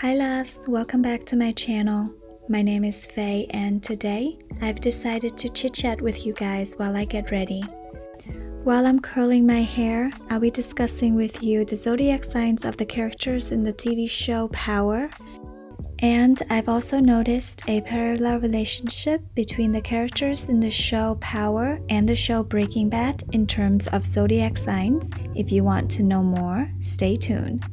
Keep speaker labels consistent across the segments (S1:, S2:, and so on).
S1: Hi loves, welcome back to my channel. My name is Faye and today I've decided to chit-chat with you guys while I get ready. While I'm curling my hair, I'll be discussing with you the zodiac signs of the characters in the TV show Power. And I've also noticed a parallel relationship between the characters in the show Power and the show Breaking Bad in terms of zodiac signs. If you want to know more, stay tuned.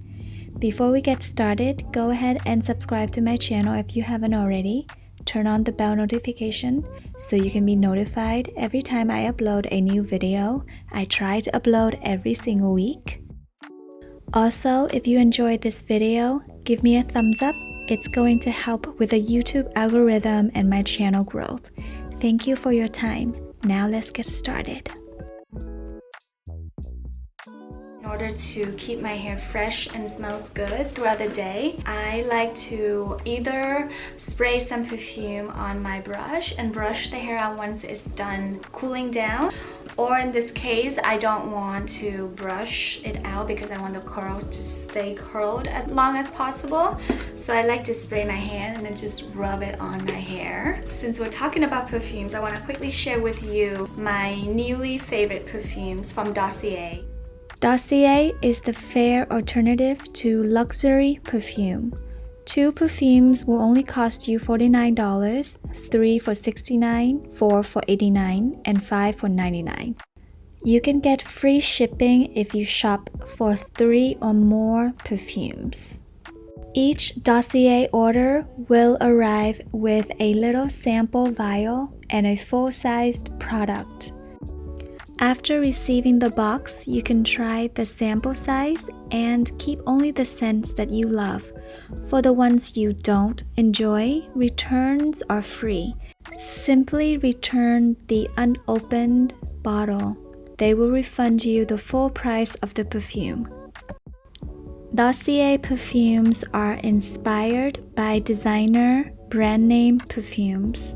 S1: Before we get started, go ahead and subscribe to my channel if you haven't already. Turn on the bell notification so you can be notified every time I upload a new video. I try to upload every single week. Also, if you enjoyed this video, give me a thumbs up. It's going to help with the YouTube algorithm and my channel growth. Thank you for your time. Now let's get started. In order to keep my hair fresh and smells good throughout the day, I like to either spray some perfume on my brush and brush the hair out once it's done cooling down, or in this case I don't want to brush it out because I want the curls to stay curled as long as possible. So I like to spray my hand and then just rub it on my hair. Since we're talking about perfumes, I want to quickly share with you my newly favorite perfumes from Dossier. Dossier is the fair alternative to luxury perfume. 2 perfumes will only cost you $49, 3 for $69, 4 for $89, and 5 for $99. You can get free shipping if you shop for 3 or more perfumes. Each Dossier order will arrive with a little sample vial and a full-sized product. After receiving the box, you can try the sample size and keep only the scents that you love. For the ones you don't enjoy, returns are free. Simply return the unopened bottle. They will refund you the full price of the perfume. Dossier perfumes are inspired by designer brand name perfumes.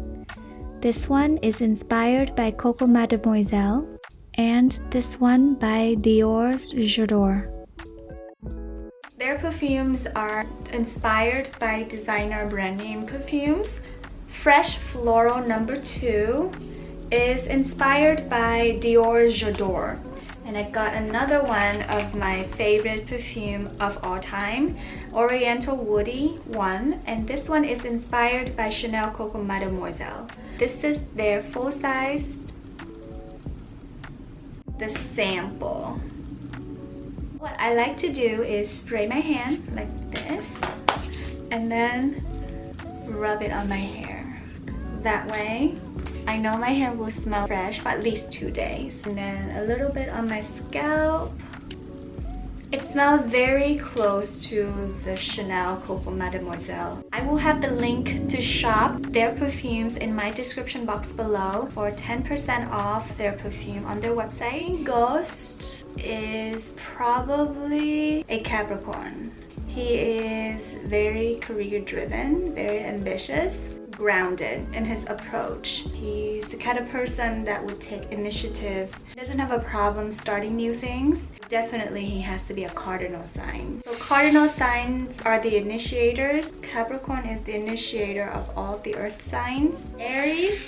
S1: This one is inspired by Coco Mademoiselle, and this one by Dior's J'adore. Their perfumes are inspired by designer brand name perfumes. Fresh Floral No. 2 is inspired by Dior's J'adore. And I got another one of my favorite perfume of all time, Oriental Woody 1, and this one is inspired by Chanel Coco Mademoiselle. This is their full-size sample. What I like to do is spray my hand like this and then rub it on my hair. That way I know my hair will smell fresh for at least 2 days. And then a little bit on my scalp. It smells very close to the Chanel Coco Mademoiselle. I will have the link to shop their perfumes in my description box below for 10% off their perfume on their website. Ghost is probably a Capricorn. He is very career-driven, very ambitious, grounded in his approach. He's the kind of person that would take initiative. He doesn't have a problem starting new things. Definitely he has to be a cardinal sign. So cardinal signs are the initiators. Capricorn is the initiator of all of the earth signs. Aries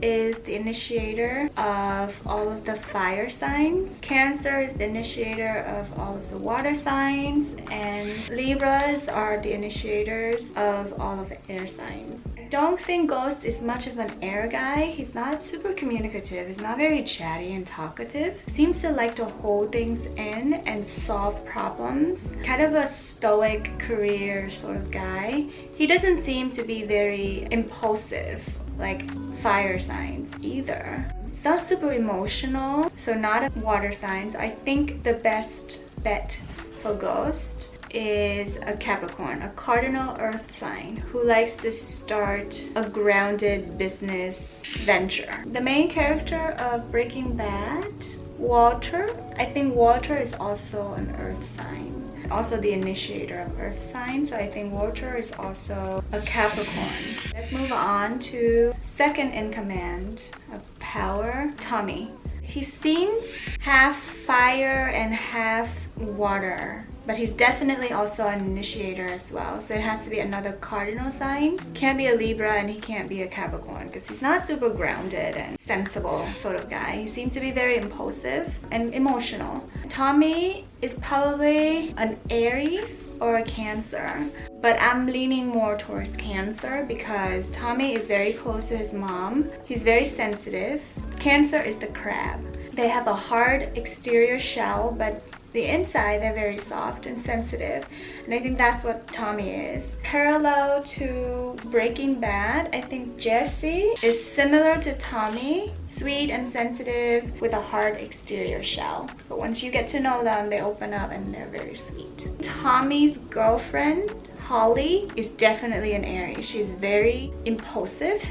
S1: is the initiator of all of the fire signs. Cancer is the initiator of all of the water signs. And Libras are the initiators of all of the air signs. I don't think Ghost is much of an air guy. He's not super communicative. He's not very chatty and talkative. Seems to like to hold things in and solve problems. Kind of a stoic career sort of guy. He doesn't seem to be very impulsive like fire signs either. It's not super emotional, so not a water signs. I think the best bet for Ghost is a Capricorn, a cardinal earth sign who likes to start a grounded business venture. The main character of Breaking Bad, Walter, I think Walter is also an earth sign. Also the initiator of earth signs, so I think Walter is also a Capricorn. Let's move on to second in command of Power, Tommy. He seems half fire and half water. but he's definitely also an initiator as well. So it has to be another cardinal sign. Can't be a Libra and he can't be a Capricorn because he's not super grounded and sensible sort of guy. He seems to be very impulsive and emotional. Tommy is probably an Aries or a Cancer, but I'm leaning more towards Cancer because Tommy is very close to his mom. He's very sensitive. Cancer is the crab. They have a hard exterior shell, but the inside they're very soft and sensitive, and I think that's what Tommy is. Parallel to Breaking Bad, I think Jesse is similar to Tommy, sweet and sensitive with a hard exterior shell, but once you get to know them, they open up and they're very sweet. Tommy's girlfriend Holly is definitely an Aries. She's very impulsive.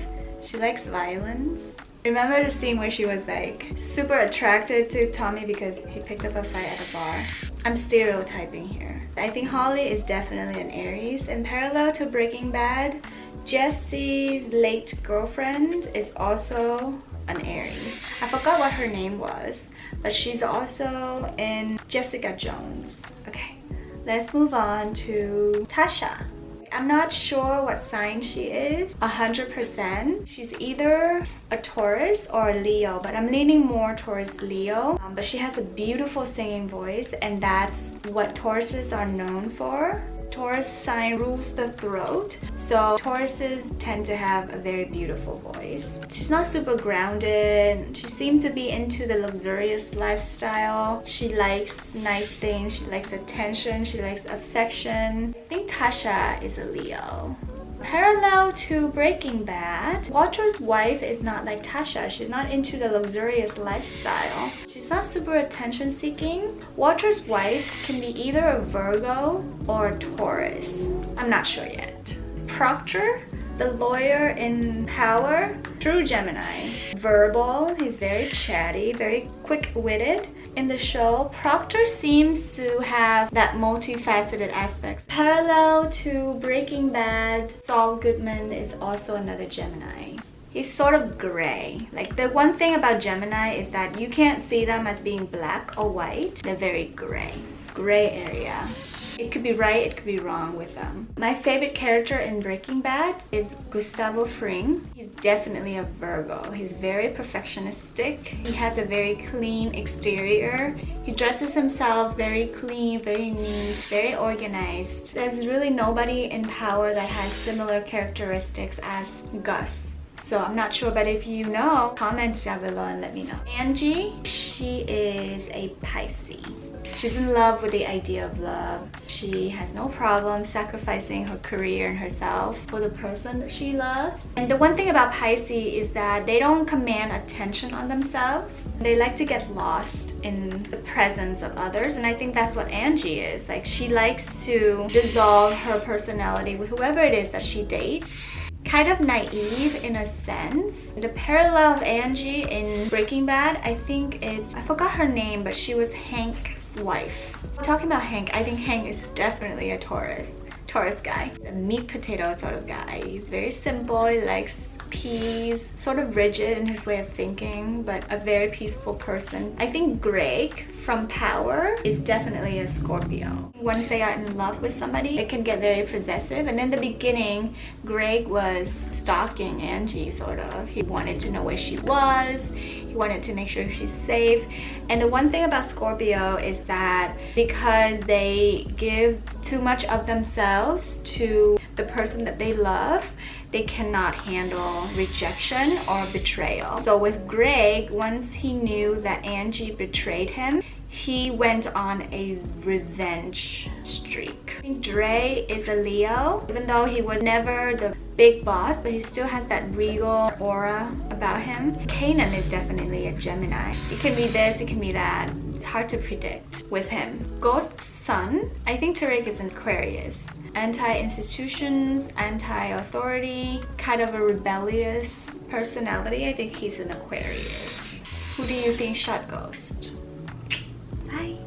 S1: She likes violence. Remember the scene where she was like super attracted to Tommy because he picked up a fight at a bar? I'm stereotyping here. I think Holly is definitely an Aries. And parallel to Breaking Bad, Jesse's late girlfriend is also an Aries. I forgot what her name was, but she's also in Jessica Jones. Okay, let's move on to Tasha. I'm not sure what sign she is 100%. She's either a Taurus or a Leo, but I'm leaning more towards Leo. But she has a beautiful singing voice, and that's what Tauruses are known for. Taurus sign rules the throat, so Tauruses tend to have a very beautiful voice. She's not super grounded. She seems to be into the luxurious lifestyle. She likes nice things. She likes attention. She likes affection. I think Tasha is a Leo. Parallel to Breaking Bad, Walter's wife is not like Tasha. She's not into the luxurious lifestyle. She's not super attention seeking. Walter's wife can be either a Virgo or a Taurus. I'm not sure yet. Proctor, the lawyer in Power, true Gemini. Verbal, he's very chatty, very quick-witted. In the show, Proctor seems to have that multifaceted aspect. Parallel to Breaking Bad, Saul Goodman is also another Gemini. He's sort of gray. Like, the one thing about Gemini is that you can't see them as being black or white. They're very gray. Gray area. It could be right, it could be wrong with them. My favorite character in Breaking Bad is Gustavo Fring. He's definitely a Virgo. He's very perfectionistic. He has a very clean exterior. He dresses himself very clean, very neat, very organized. There's really nobody in Power that has similar characteristics as Gus. So I'm not sure, but if you know, comment down below and let me know. Angie, she is a Pisces. She's in love with the idea of love. She has no problem sacrificing her career and herself for the person that she loves. And the one thing about Pisces is that they don't command attention on themselves. They like to get lost in the presence of others, and I think that's what Angie is. Like, she likes to dissolve her personality with whoever it is that she dates. Kind of naive in a sense. The parallel of Angie in Breaking Bad, I think it's, I forgot her name, but she was Hank's wife. Talking about Hank, I think Hank is definitely a Taurus guy. He's a meat potato sort of guy. He's very simple. He likes peace, sort of rigid in his way of thinking, but a very peaceful person. I think Greg from Power is definitely a Scorpio. Once they are in love with somebody, it can get very possessive, and in the beginning, Greg was stalking Angie, sort of. He wanted to know where she was, he wanted to make sure she's safe. And the one thing about Scorpio is that because they give too much of themselves to the person that they love, they cannot handle rejection or betrayal. So with Greg, once he knew that Angie betrayed him, he went on a revenge streak. I think Dre is a Leo, even though he was never the big boss, but he still has that regal aura about him. Kanan is definitely a Gemini. It can be this, it can be that. It's hard to predict with him. Ghost's son, I think Tariq is an Aquarius. Anti-institutions, anti-authority, kind of a rebellious personality. I think he's an Aquarius. Who do you think shot Ghost? Bye.